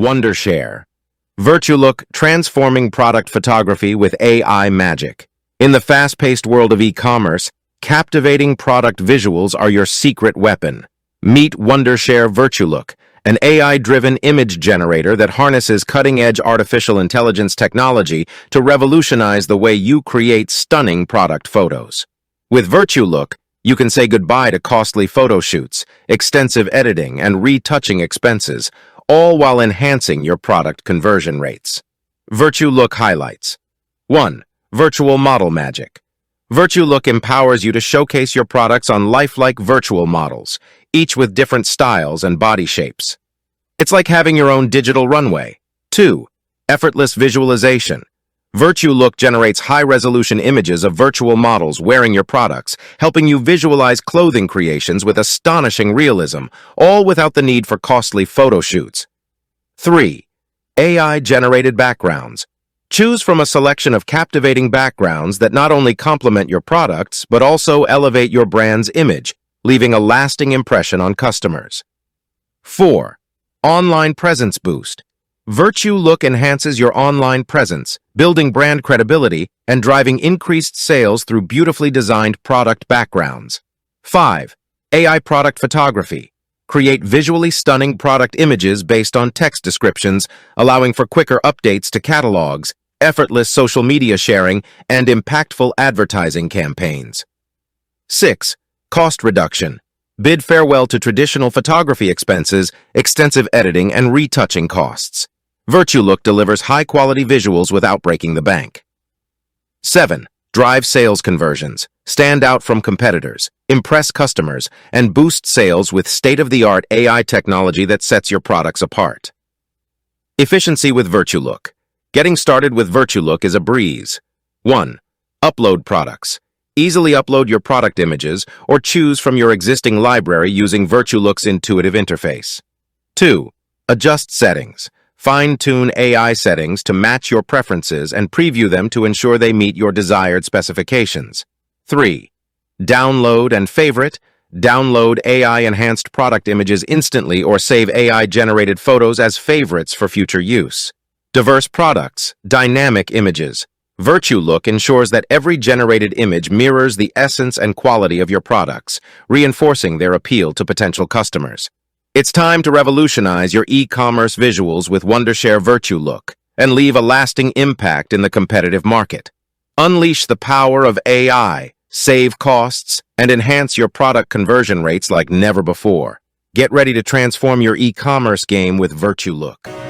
Wondershare VirtuLook, transforming product photography with AI magic. In the fast-paced world of e-commerce, captivating product visuals are your secret weapon. Meet Wondershare VirtuLook, an AI-driven image generator that harnesses cutting-edge artificial intelligence technology to revolutionize the way you create stunning product photos. With VirtuLook, you can say goodbye to costly photo shoots, extensive editing, and retouching expenses, all while enhancing your product conversion rates. VirtuLook highlights. 1. Virtual model magic. VirtuLook empowers you to showcase your products on lifelike virtual models, each with different styles and body shapes. It's like having your own digital runway. 2. Effortless visualization. VirtuLook generates high-resolution images of virtual models wearing your products, helping you visualize clothing creations with astonishing realism, all without the need for costly photo shoots. 3. AI-generated backgrounds. Choose from a selection of captivating backgrounds that not only complement your products, but also elevate your brand's image, leaving a lasting impression on customers. 4. Online presence boost. VirtuLook enhances your online presence, building brand credibility and driving increased sales through beautifully designed product backgrounds. 5. AI product photography. Create visually stunning product images based on text descriptions, allowing for quicker updates to catalogs, effortless social media sharing, and impactful advertising campaigns. 6. Cost reduction. Bid farewell to traditional photography expenses, extensive editing, and retouching costs. VirtuLook delivers high-quality visuals without breaking the bank. 7. Drive sales conversions. Stand out from competitors, impress customers, and boost sales with state-of-the-art AI technology that sets your products apart. Efficiency with VirtuLook. Getting started with VirtuLook is a breeze. 1. Upload products. Easily upload your product images or choose from your existing library using VirtuLook's intuitive interface. 2. Adjust settings. Fine-tune AI settings to match your preferences and preview them to ensure they meet your desired specifications. 3. Download and favorite. Download AI-enhanced product images instantly or save AI-generated photos as favorites for future use. Diverse products, dynamic images. VirtuLook ensures that every generated image mirrors the essence and quality of your products, reinforcing their appeal to potential customers. It's time to revolutionize your e-commerce visuals with Wondershare VirtuLook and leave a lasting impact in the competitive market. Unleash the power of AI, save costs, and enhance your product conversion rates like never before. Get ready to transform your e-commerce game with VirtuLook.